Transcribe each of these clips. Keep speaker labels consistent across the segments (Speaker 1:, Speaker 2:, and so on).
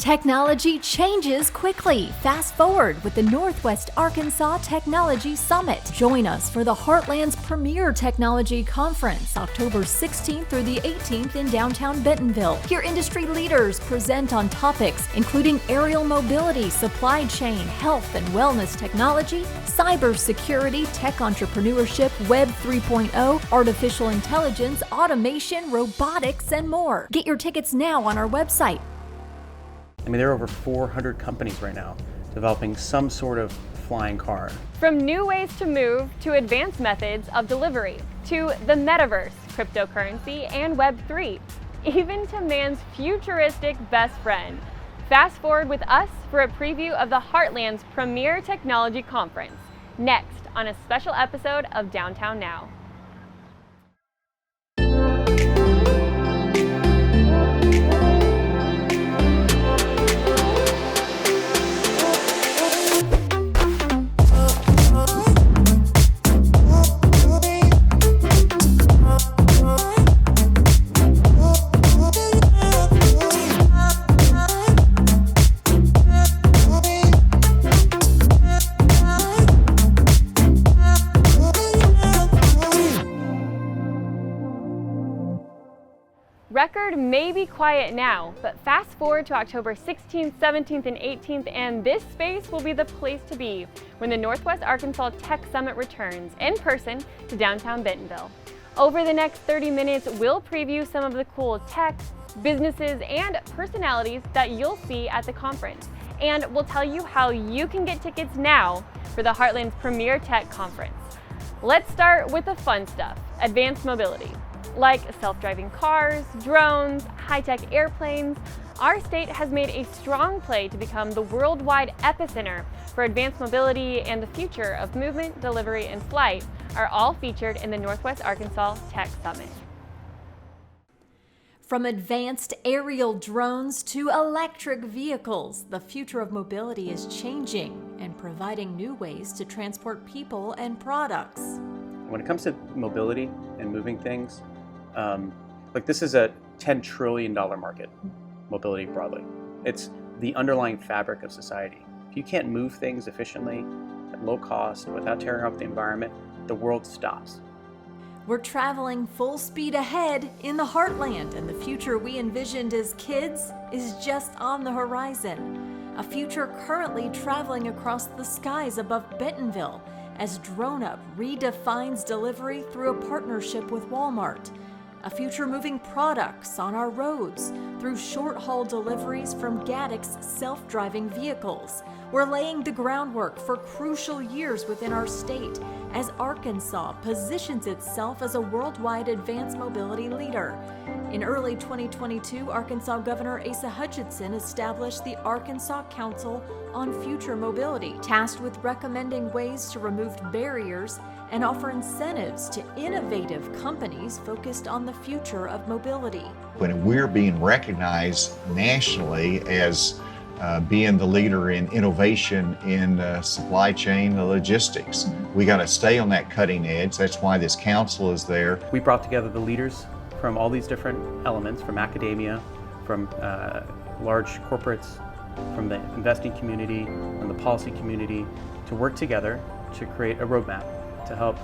Speaker 1: Technology changes quickly. Fast forward with the Northwest Arkansas Technology Summit. Join us for the Heartland's premier technology conference, October 16th through the 18th in downtown Bentonville. Hear industry leaders present on topics including aerial mobility, supply chain, health and wellness technology, cybersecurity, tech entrepreneurship, Web 3.0, artificial intelligence, automation, robotics, and more. Get your tickets now on our website.
Speaker 2: I mean, there are over 400 companies right now developing some sort of flying car.
Speaker 3: From new ways to move, to advanced methods of delivery, to the metaverse, cryptocurrency, and Web 3, even to man's futuristic best friend. Fast forward with us for a preview of the Heartland's premier technology conference, next on a special episode of Downtown Now. Record may be quiet now, but fast forward to October 16th, 17th, and 18th, and this space will be the place to be when the Northwest Arkansas Tech Summit returns in person to downtown Bentonville. Over the next 30 minutes, we'll preview some of the cool tech, businesses, and personalities that you'll see at the conference. And we'll tell you how you can get tickets now for the Heartland's premier tech conference. Let's start with the fun stuff, advanced mobility. Like self-driving cars, drones, high-tech airplanes, our state has made a strong play to become the worldwide epicenter for advanced mobility, and the future of movement, delivery, and flight are all featured in the Northwest Arkansas Tech Summit.
Speaker 1: From advanced aerial drones to electric vehicles, the future of mobility is changing and providing new ways to transport people and products.
Speaker 2: When it comes to mobility and moving things, this is a $10 trillion market, mobility broadly. It's the underlying fabric of society. If you can't move things efficiently, at low cost, without tearing up the environment, the world stops.
Speaker 1: We're traveling full speed ahead in the Heartland, and the future we envisioned as kids is just on the horizon. A future currently traveling across the skies above Bentonville as DroneUp redefines delivery through a partnership with Walmart. A future moving products on our roads through short-haul deliveries from Gaddix self-driving vehicles. We're laying the groundwork for crucial years within our state as Arkansas positions itself as a worldwide advanced mobility leader. In early 2022, Arkansas Governor Asa Hutchinson established the Arkansas Council on Future Mobility, tasked with recommending ways to remove barriers and offer incentives to innovative companies focused on the future of mobility.
Speaker 4: When we're being recognized nationally as being the leader in innovation in supply chain logistics, we got to stay on that cutting edge. That's why this council is there.
Speaker 2: We brought together the leaders from all these different elements, from academia, from large corporates, from the investing community, from the policy community, to work together to create a roadmap to help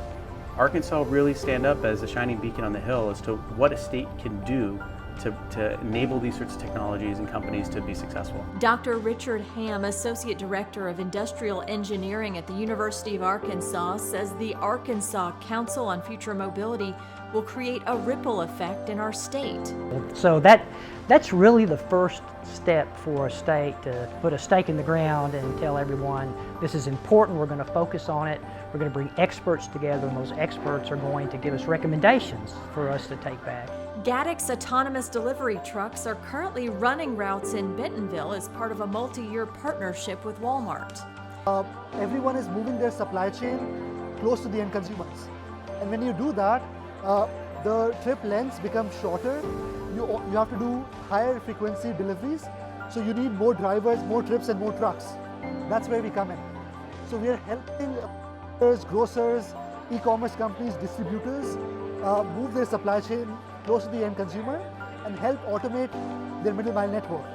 Speaker 2: Arkansas really stand up as a shining beacon on the hill as to what a state can do to enable these sorts of technologies and companies to be successful.
Speaker 1: Dr. Richard Ham, Associate Director of Industrial Engineering at the University of Arkansas, says the Arkansas Council on Future Mobility will create a ripple effect in our state.
Speaker 5: So that's really the first step for a state, to put a stake in the ground and tell everyone this is important, we're going to focus on it, we're going to bring experts together, and those experts are going to give us recommendations for us to take back.
Speaker 1: Gaddix autonomous delivery trucks are currently running routes in Bentonville as part of a multi-year partnership with Walmart.
Speaker 6: Everyone is moving their supply chain close to the end consumers. And when you do that, the trip lengths become shorter. You have to do higher frequency deliveries, so you need more drivers, more trips, and more trucks. That's where we come in. So we are helping grocers, e-commerce companies, distributors move their supply chain close to the end consumer and help automate their middle mile network.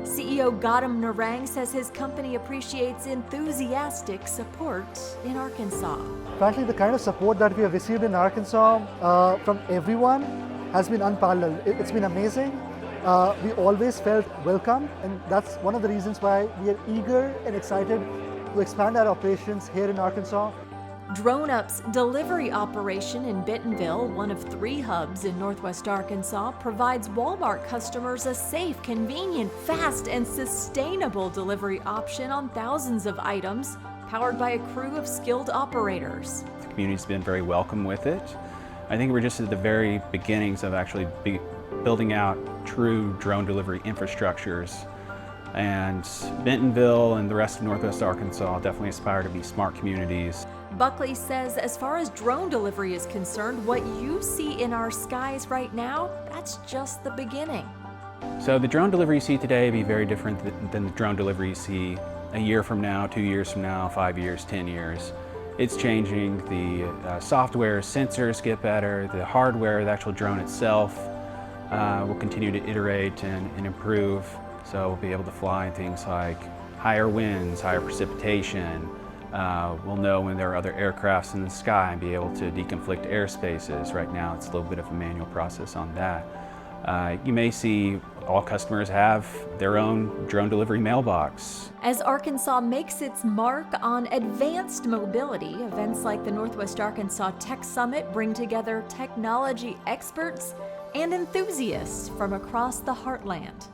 Speaker 1: CEO Gautam Narang says his company appreciates enthusiastic support in Arkansas.
Speaker 6: Frankly, the kind of support that we have received in Arkansas from everyone has been unparalleled. It's been amazing. We always felt welcome, and that's one of the reasons why we are eager and excited to expand our operations here in Arkansas.
Speaker 1: DroneUp's delivery operation in Bentonville, one of 3 hubs in Northwest Arkansas, provides Walmart customers a safe, convenient, fast, and sustainable delivery option on thousands of items, powered by a crew of skilled operators.
Speaker 7: The community's been very welcome with it. I think we're just at the very beginnings of actually building out true drone delivery infrastructures. And Bentonville and the rest of Northwest Arkansas definitely aspire to be smart communities.
Speaker 1: Buckley says as far as drone delivery is concerned, what you see in our skies right now, that's just the beginning.
Speaker 7: So the drone delivery you see today will be very different than the drone delivery you see a year from now, 2 years from now, 5 years, 10 years. It's changing. The software, sensors get better, the hardware, the actual drone itself will continue to iterate and improve. So we'll be able to fly things like higher winds, higher precipitation. We'll know when there are other aircrafts in the sky and be able to deconflict airspaces. Right now it's a little bit of a manual process on that. You may see all customers have their own drone delivery mailbox.
Speaker 1: As Arkansas makes its mark on advanced mobility, events like the Northwest Arkansas Tech Summit bring together technology experts and enthusiasts from across the Heartland.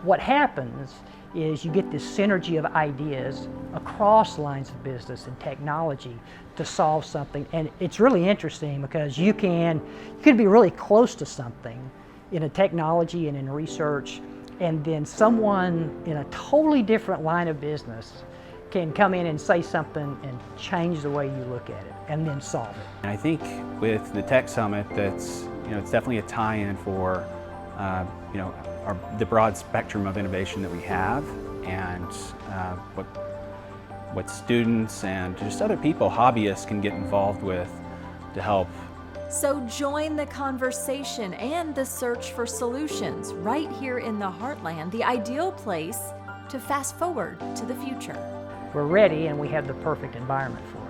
Speaker 5: What happens is you get this synergy of ideas across lines of business and technology to solve something. And it's really interesting because you can be really close to something in a technology and in research, and then someone in a totally different line of business can come in and say something and change the way you look at it and then solve it.
Speaker 7: And I think with the Tech Summit, it's definitely a tie-in for the broad spectrum of innovation that we have, and what students and just other people, hobbyists, can get involved with to help.
Speaker 1: So join the conversation and the search for solutions right here in the Heartland, the ideal place to fast forward to the future.
Speaker 5: We're ready and we have the perfect environment for it.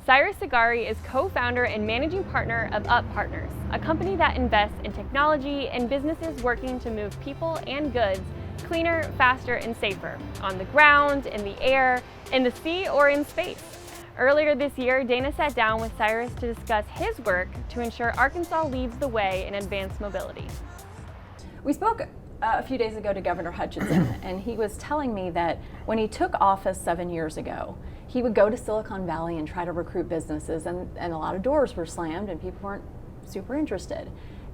Speaker 3: Cyrus Agari is co-founder and managing partner of Up Partners, a company that invests in technology and businesses working to move people and goods cleaner, faster, and safer, on the ground, in the air, in the sea, or in space. Earlier this year, Dana sat down with Cyrus to discuss his work to ensure Arkansas leads the way in advanced mobility.
Speaker 8: We spoke a few days ago to Governor Hutchinson, and he was telling me that when he took office 7 years ago, he would go to Silicon Valley and try to recruit businesses, and a lot of doors were slammed and people weren't super interested.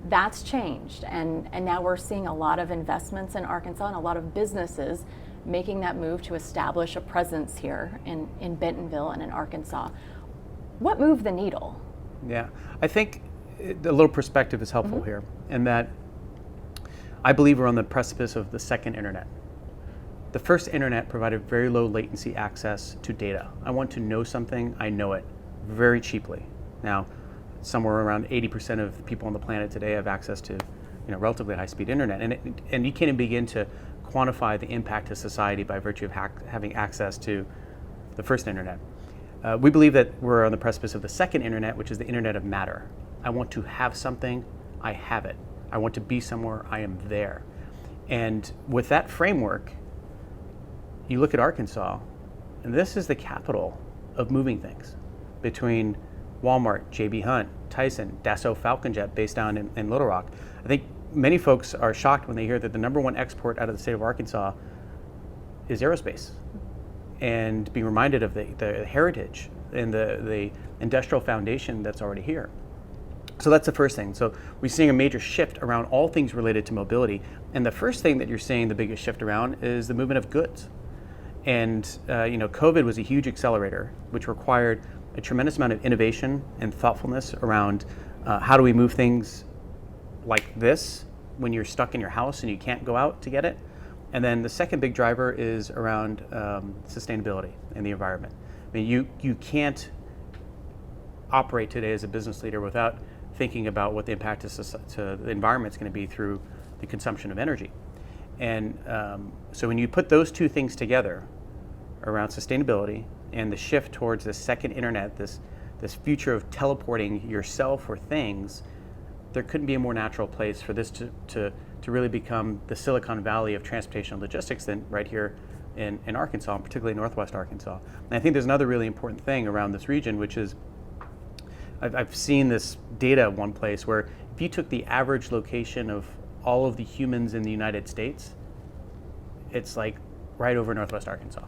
Speaker 8: That's changed, and now we're seeing a lot of investments in Arkansas and a lot of businesses making that move to establish a presence here in Bentonville and in Arkansas. What moved the needle?
Speaker 2: Yeah, I think a little perspective is helpful here, and that I believe we're on the precipice of the second internet. The first internet provided very low latency access to data. I want to know something, I know it very cheaply. Now, somewhere around 80% of the people on the planet today have access to relatively high-speed internet, and you can't even begin to quantify the impact to society by virtue of having access to the first internet. We believe that we're on the precipice of the second internet, which is the internet of matter. I want to have something, I have it. I want to be somewhere, I am there. And with that framework, you look at Arkansas, and this is the capital of moving things between Walmart, J.B. Hunt, Tyson, Dassault Falcon Jet based down in Little Rock. I think many folks are shocked when they hear that the #1 export out of the state of Arkansas is aerospace, and be reminded of the heritage and the industrial foundation that's already here. So that's the first thing. So we're seeing a major shift around all things related to mobility. And the first thing that you're seeing the biggest shift around is the movement of goods. And COVID was a huge accelerator, which required a tremendous amount of innovation and thoughtfulness around how do we move things like this when you're stuck in your house and you can't go out to get it. And then the second big driver is around sustainability and the environment. I mean, you can't operate today as a business leader without thinking about what the impact to the environment is going to be through the consumption of energy. And so when you put those two things together around sustainability and the shift towards this second internet, this future of teleporting yourself or things, there couldn't be a more natural place for this to really become the Silicon Valley of transportation and logistics than right here in Arkansas, and particularly Northwest Arkansas. And I think there's another really important thing around this region, which is I've seen this data one place where if you took the average location of all of the humans in the United States, it's like right over Northwest Arkansas,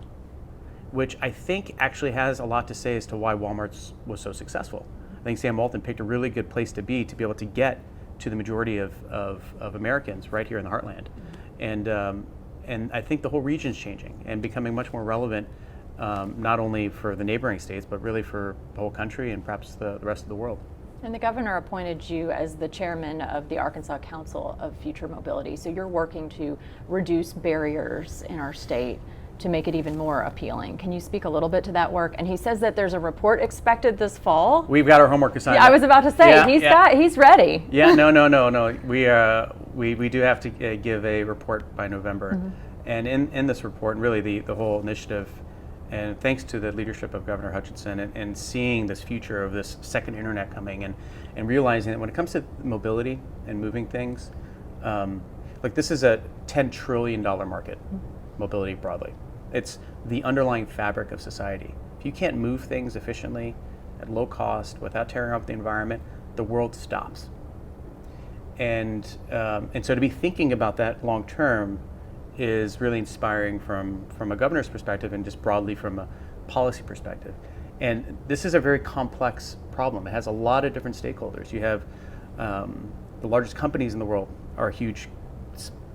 Speaker 2: which I think actually has a lot to say as to why Walmart was so successful. I think Sam Walton picked a really good place to be able to get to the majority of Americans right here in the Heartland. And I think the whole region's changing and becoming much more relevant, not only for the neighboring states, but really for the whole country and perhaps the rest of the world.
Speaker 8: And the governor appointed you as the chairman of the Arkansas Council of Future Mobility. So you're working to reduce barriers in our state to make it even more appealing. Can you speak a little bit to that work? And he says that there's a report expected this fall.
Speaker 2: We've got our homework assigned.
Speaker 8: Yeah, I was about to say, he's ready.
Speaker 2: Yeah, no. We do have to give a report by November. Mm-hmm. And in this report, and really the whole initiative, and thanks to the leadership of Governor Hutchinson and seeing this future of this second internet coming and realizing that when it comes to mobility and moving things, like this is a $10 trillion market, mobility broadly. It's the underlying fabric of society. If you can't move things efficiently at low cost without tearing up the environment, the world stops. And so to be thinking about that long term is really inspiring from a governor's perspective and just broadly from a policy perspective. And this is a very complex problem. It has a lot of different stakeholders. You have the largest companies in the world are huge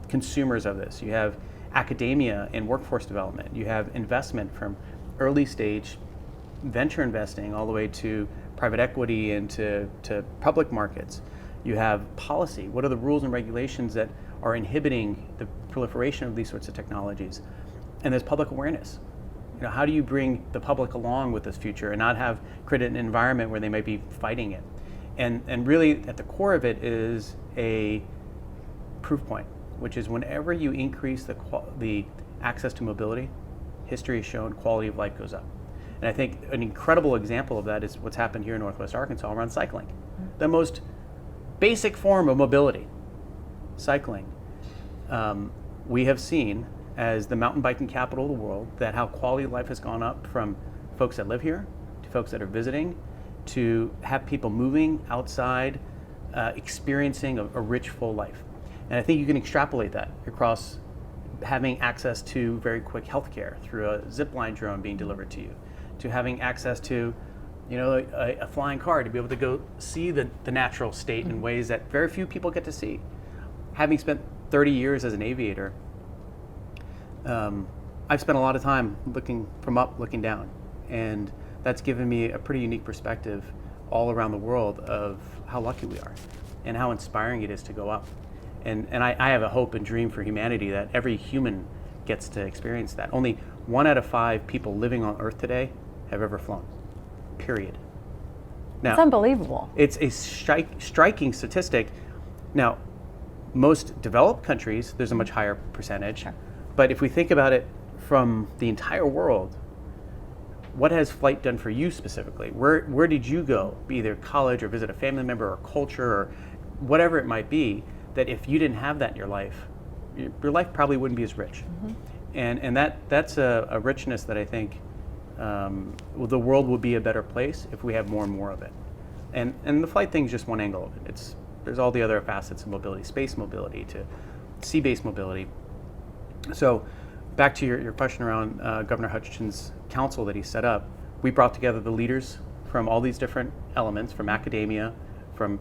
Speaker 2: consumers of this. You have academia and workforce development. You have investment from early stage venture investing all the way to private equity and to public markets. You have policy. What are the rules and regulations that are inhibiting the proliferation of these sorts of technologies? And there's public awareness. You know, how do you bring the public along with this future and not create an environment where they might be fighting it? And really at the core of it is a proof point, which is whenever you increase the access to mobility, history has shown quality of life goes up. And I think an incredible example of that is what's happened here in Northwest Arkansas around cycling. The most basic form of mobility, cycling. We have seen as the mountain biking capital of the world that how quality of life has gone up from folks that live here to folks that are visiting to have people moving outside, experiencing a rich, full life. And I think you can extrapolate that across having access to very quick healthcare through a zipline drone being delivered to you, to having access to a flying car to be able to go see the natural state in ways that very few people get to see. Having spent 30 years as an aviator, I've spent a lot of time looking from up, looking down. And that's given me a pretty unique perspective all around the world of how lucky we are and how inspiring it is to go up. And I have a hope and dream for humanity that every human gets to experience that. Only 1 out of 5 people living on Earth today have ever flown, period. Now,
Speaker 8: it's unbelievable.
Speaker 2: It's a striking statistic. Now, most developed countries, there's a much higher percentage.
Speaker 8: Sure.
Speaker 2: But if we think about it from the entire world, what has flight done for you specifically? Where did you go, be either college or visit a family member or culture or whatever it might be, that if you didn't have that in your life probably wouldn't be as rich. Mm-hmm. And that's a richness that I think the world will be a better place if we have more and more of it. And the flight thing is just one angle of it. There's all the other facets of mobility, space mobility to sea-based mobility. So back to your question around Governor Hutchinson's council that he set up, we brought together the leaders from all these different elements, from academia, from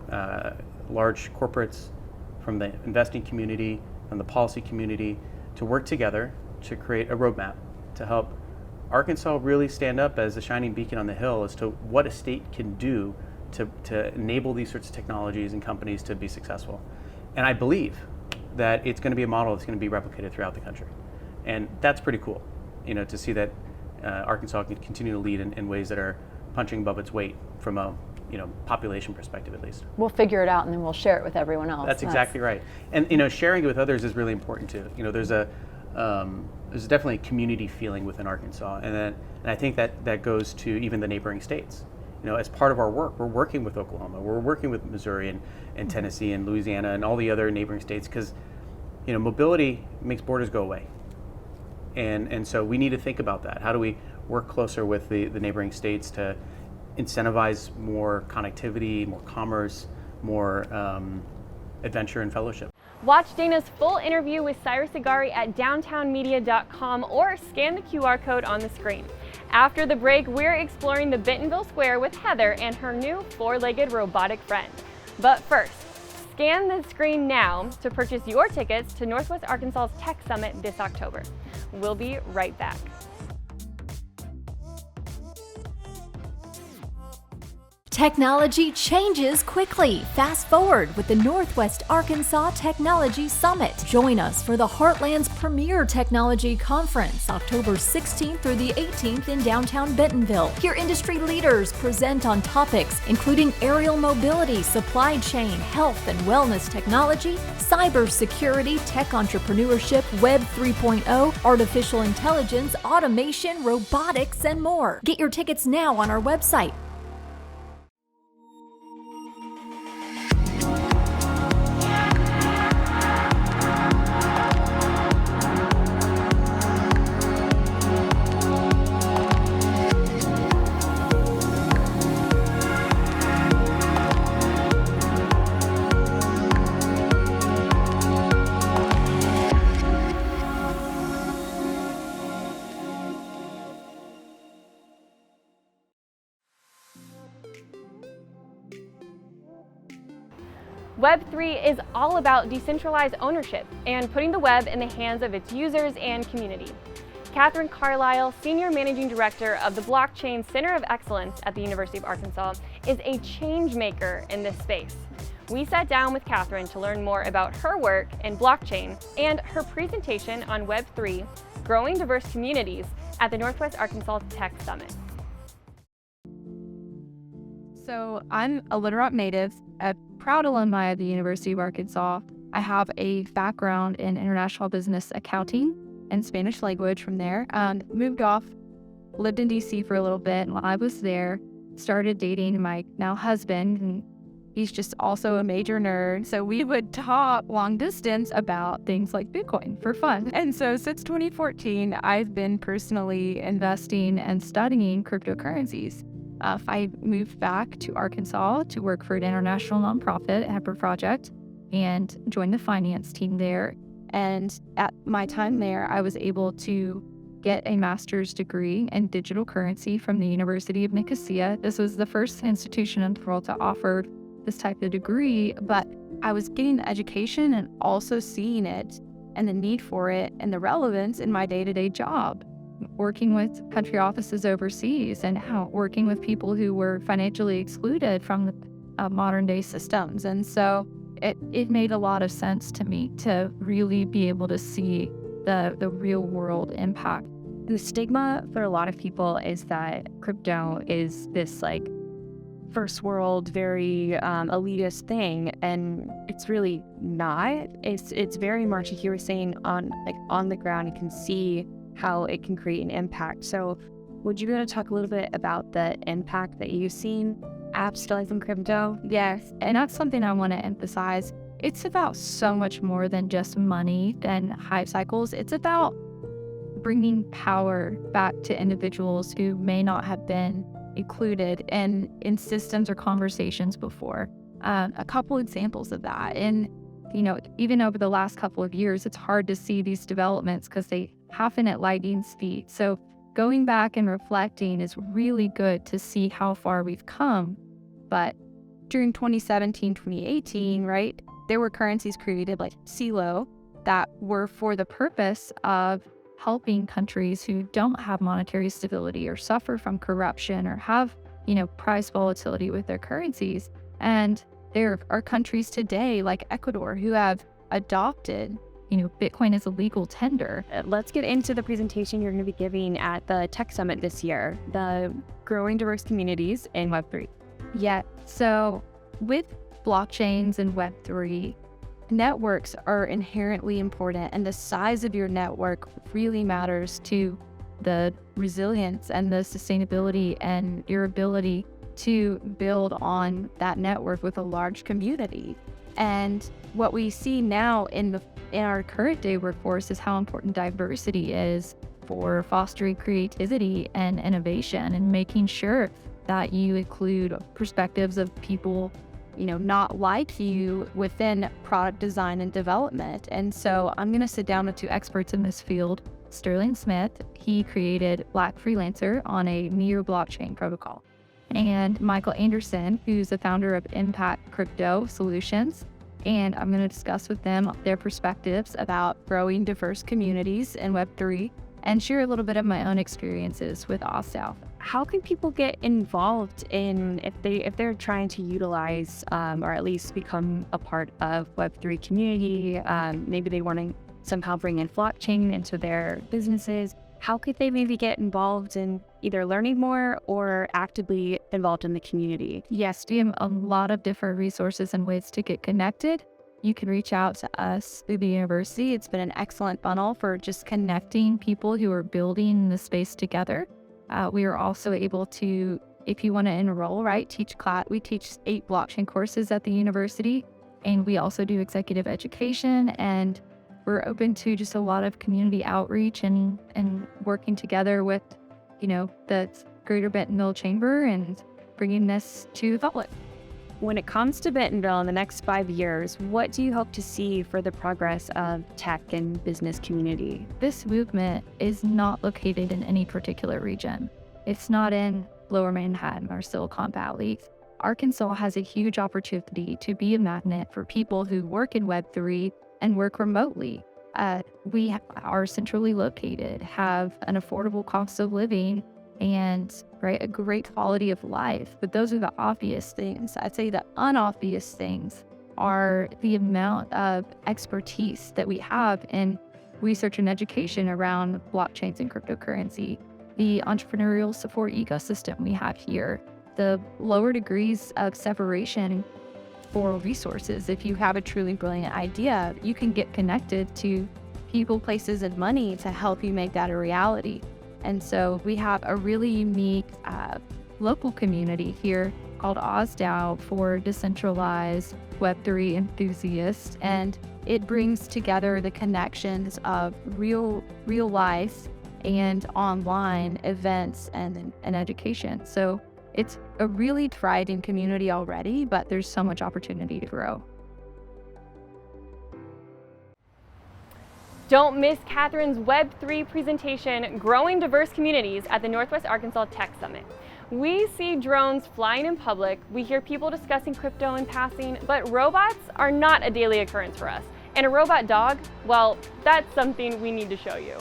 Speaker 2: large corporates, from the investing community, from the policy community, to work together to create a roadmap to help Arkansas really stand up as a shining beacon on the hill as to what a state can do to enable these sorts of technologies and companies to be successful. And I believe that it's going to be a model that's going to be replicated throughout the country. And that's pretty cool, to see that Arkansas can continue to lead in ways that are punching above its weight from a population perspective at least.
Speaker 8: We'll figure it out and then we'll share it with everyone else.
Speaker 2: That's exactly right. And sharing it with others is really important too. There's definitely a community feeling within Arkansas, and I think that goes to even the neighboring states. As part of our work, we're working with Oklahoma, we're working with Missouri and Tennessee and Louisiana and all the other neighboring states, because mobility makes borders go away. And so we need to think about that. How do we work closer with the neighboring states to incentivize more connectivity, more commerce, more adventure and fellowship?
Speaker 3: Watch Dana's full interview with Cyrus Agari at downtownmedia.com or scan the QR code on the screen. After the break, we're exploring the Bentonville Square with Heather and her new four-legged robotic friend. But first, scan the screen now to purchase your tickets to Northwest Arkansas's Tech Summit this October. We'll be right back.
Speaker 1: Technology changes quickly. Fast forward with the Northwest Arkansas Technology Summit. Join us for the Heartland's premier technology conference, October 16th through the 18th in downtown Bentonville. Hear industry leaders present on topics including aerial mobility, supply chain, health and wellness technology, cybersecurity, tech entrepreneurship, Web 3.0, artificial intelligence, automation, robotics, and more. Get your tickets now on our website.
Speaker 3: Web3 is all about decentralized ownership and putting the web in the hands of its users and community. Catherine Carlisle, Senior Managing Director of the Blockchain Center of Excellence at the University of Arkansas, is a change maker in this space. We sat down with Catherine to learn more about her work in blockchain and her presentation on Web3, growing diverse communities at the Northwest Arkansas Tech Summit.
Speaker 9: So I'm a Literate native, a proud alumni of the University of Arkansas. I have a background in international business accounting and Spanish language from there. Moved off, lived in DC for a little bit, and while I was there, started dating my now husband, and he's just also a major nerd. So we would talk long distance about things like Bitcoin for fun. And so since 2014, I've been personally investing and studying cryptocurrencies. I moved back to Arkansas to work for an international nonprofit, Heifer Project, and joined the finance team there. And at my time there, I was able to get a master's degree in digital currency from the University of Nicosia. This was the first institution in the world to offer this type of degree, but I was getting the education and also seeing it and the need for it and the relevance in my day-to-day job, working with country offices overseas and working with people who were financially excluded from the modern day systems. And so it made a lot of sense to me to really be able to see the real world impact.
Speaker 10: The stigma for a lot of people is that crypto is this like first world, very elitist thing, and it's really not. It's very much, like you were saying, on the ground. You can see how it can create an impact. So would you be able to talk a little bit about the impact that you've seen utilizing crypto?
Speaker 9: Yes, and that's something I want to emphasize. It's about so much more than just money and hype cycles. It's about bringing power back to individuals who may not have been included in systems or conversations before. A couple examples of that. And, even over the last couple of years, it's hard to see these developments because they happen at lightning speed. So going back and reflecting is really good to see how far we've come. But during 2017, 2018, right, there were currencies created like CELO that were for the purpose of helping countries who don't have monetary stability or suffer from corruption or have, price volatility with their currencies. And there are countries today like Ecuador who have adopted, Bitcoin as a legal tender.
Speaker 10: Let's get into the presentation you're going to be giving at the Tech Summit this year, the Growing Diverse Communities in Web3.
Speaker 9: yet. So with blockchains and Web3, networks are inherently important, and the size of your network really matters to the resilience and the sustainability and your ability to build on that network with a large community. And what we see now in our current day workforce is how important diversity is for fostering creativity and innovation, and making sure that you include perspectives of people, you know, not like you within product design and development. And so I'm going to sit down with two experts in this field. Sterling Smith, he created Black Freelancer on a near blockchain protocol. And Michael Anderson, who's the founder of Impact Crypto Solutions. And I'm going to discuss with them their perspectives about growing diverse communities in Web3 and share a little bit of my own experiences with OSDAO.
Speaker 10: How can people get involved in, if they're trying to utilize or at least become a part of Web3 community, maybe they want to somehow bring in blockchain into their businesses, how could they maybe get involved in either learning more or actively involved in the community?
Speaker 9: Yes, we have a lot of different resources and ways to get connected. You can reach out to us through the university. It's been an excellent funnel for just connecting people who are building the space together. We are also able to, if you want to enroll, right, we teach 8 blockchain courses at the university, and we also do executive education, and we're open to just a lot of community outreach and working together with, you know, the Greater Bentonville Chamber and bringing this to the public.
Speaker 10: When it comes to Bentonville in the next 5 years, what do you hope to see for the progress of tech and business community?
Speaker 9: This movement is not located in any particular region. It's not in Lower Manhattan or Silicon Valley. Arkansas has a huge opportunity to be a magnet for people who work in Web3 and work remotely. We are centrally located, have an affordable cost of living, and a great quality of life. But those are the obvious things. I'd say the unobvious things are the amount of expertise that we have in research and education around blockchains and cryptocurrency, the entrepreneurial support ecosystem we have here, the lower degrees of separation for resources. If you have a truly brilliant idea, you can get connected to people, places, and money to help you make that a reality. And so we have a really unique local community here called OSDAO for decentralized Web3 enthusiasts, and it brings together the connections of real life and online events and education. So it's a really thriving community already, but there's so much opportunity to grow.
Speaker 3: Don't miss Catherine's Web3 presentation, Growing Diverse Communities, at the Northwest Arkansas Tech Summit. We see drones flying in public, we hear people discussing crypto in passing, but robots are not a daily occurrence for us. And a robot dog, well, that's something we need to show you.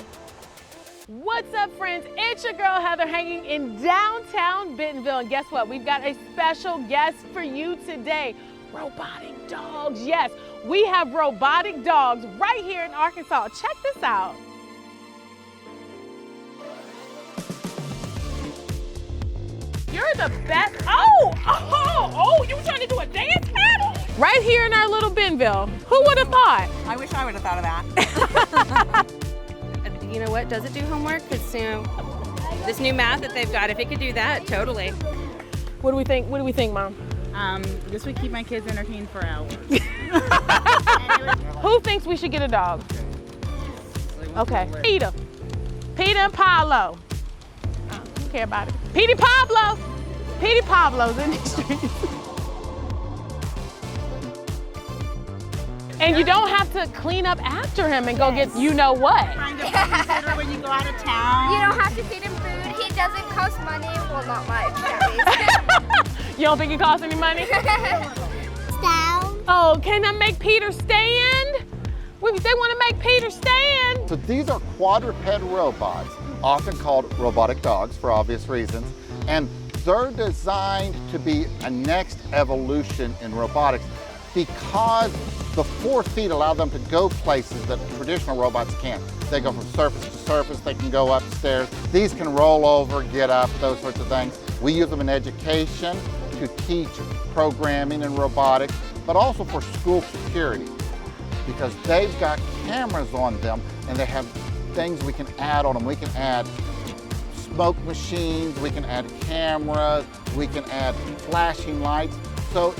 Speaker 11: What's up, friends? It's your girl Heather, hanging in downtown Bentonville, and guess what? We've got a special guest for you today. Robotic dogs. Yes, we have robotic dogs right here in Arkansas. Check this out. You're the best. Oh, you were trying to do a dance battle? Right here in our little Bentonville. Who would have thought?
Speaker 12: I wish I would have thought of that.
Speaker 13: You know what, does it do homework? Because, you know, this new math that they've got, if it could do that, totally.
Speaker 11: What do we think? What do we think, Mom?
Speaker 12: This would keep my kids entertained for hours.
Speaker 11: Who thinks we should get a dog? Okay. Peter and Pablo. Don't care about it. Petey Pablo's in the streets. And you don't have to clean up after him and go get you know what.
Speaker 12: Kind of babysitter when you go out of town.
Speaker 14: You don't have to feed him food. He doesn't cost money. Well, not much, at least.
Speaker 11: You don't think it costs any money?
Speaker 14: Stand.
Speaker 11: Oh, can I make Peter stand? They want to make Peter stand.
Speaker 15: So these are quadruped robots, often called robotic dogs for obvious reasons, and they're designed to be a next evolution in robotics because the 4 feet allow them to go places that traditional robots can't. They go from surface to surface, they can go upstairs. These can roll over, get up, those sorts of things. We use them in education to teach programming and robotics, but also for school security, because they've got cameras on them and they have things we can add on them. We can add smoke machines, we can add cameras, we can add flashing lights. So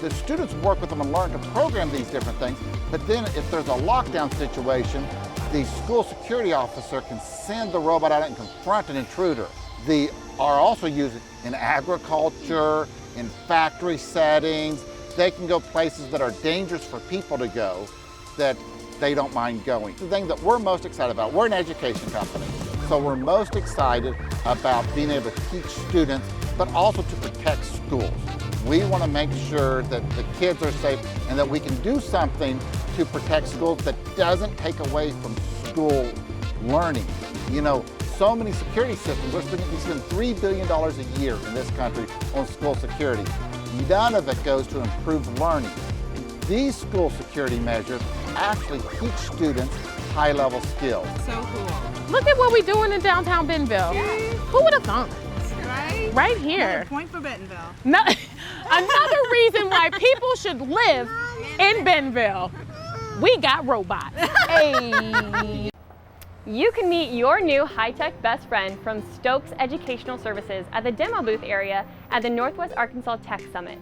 Speaker 15: the students work with them and learn to program these different things, but then if there's a lockdown situation, the school security officer can send the robot out and confront an intruder. They are also used in agriculture, in factory settings. They can go places that are dangerous for people to go that they don't mind going. The thing that we're most excited about, we're an education company, so we're most excited about being able to teach students, but also to protect schools. We want to make sure that the kids are safe and that we can do something to protect schools that doesn't take away from school learning. You know, so many security systems, we spend $3 billion a year in this country on school security. None of it goes to improve learning. These school security measures actually teach students high-level skills.
Speaker 12: So cool.
Speaker 11: Look at what we're doing in downtown Bentonville.
Speaker 12: Yeah.
Speaker 11: Who would have thought?
Speaker 12: Right?
Speaker 11: Right here.
Speaker 12: Another point for Bentonville.
Speaker 11: No, another reason why people should live in Bentonville. We got robots. Hey.
Speaker 3: You can meet your new high-tech best friend from Stokes Educational Services at the demo booth area at the Northwest Arkansas Tech Summit.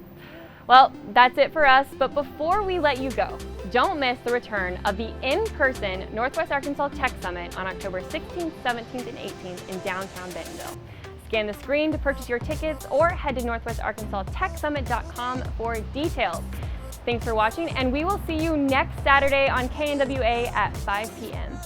Speaker 3: Well, that's it for us, but before we let you go, don't miss the return of the in-person Northwest Arkansas Tech Summit on October 16th, 17th, and 18th in downtown Bentonville. Scan the screen to purchase your tickets or head to northwestarkansastechsummit.com for details. Thanks for watching, and we will see you next Saturday on KNWA at 5 p.m.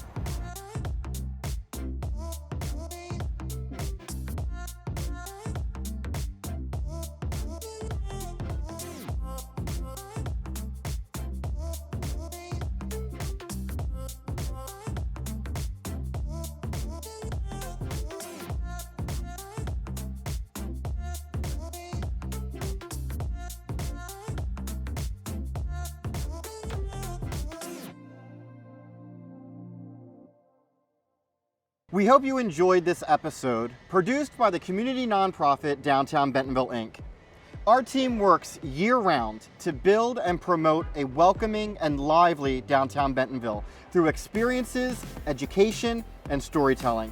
Speaker 16: We hope you enjoyed this episode, produced by the community nonprofit Downtown Bentonville, Inc. Our team works year-round to build and promote a welcoming and lively downtown Bentonville through experiences, education, and storytelling.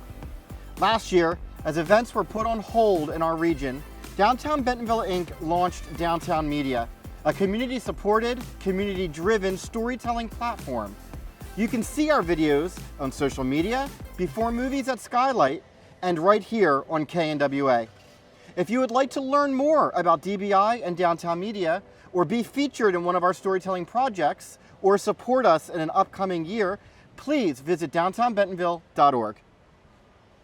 Speaker 16: Last year, as events were put on hold in our region, Downtown Bentonville, Inc. launched Downtown Media, a community-supported, community-driven storytelling platform. You can see our videos on social media, before movies at Skylight, and right here on KNWA. If you would like to learn more about DBI and Downtown Media, or be featured in one of our storytelling projects, or support us in an upcoming year, please visit downtownbentonville.org.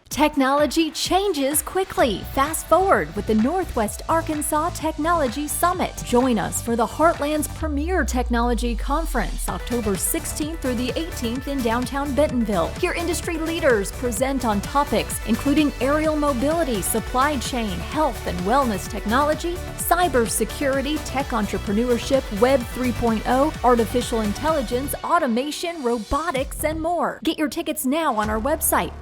Speaker 1: Technology changes quickly. Fast forward with the Northwest Arkansas Technology Summit. Join us for the Heartland's premier technology conference, October 16th through the 18th in downtown Bentonville. Hear industry leaders present on topics including aerial mobility, supply chain, health and wellness technology, cybersecurity, tech entrepreneurship, Web 3.0, artificial intelligence, automation, robotics, and more. Get your tickets now on our website,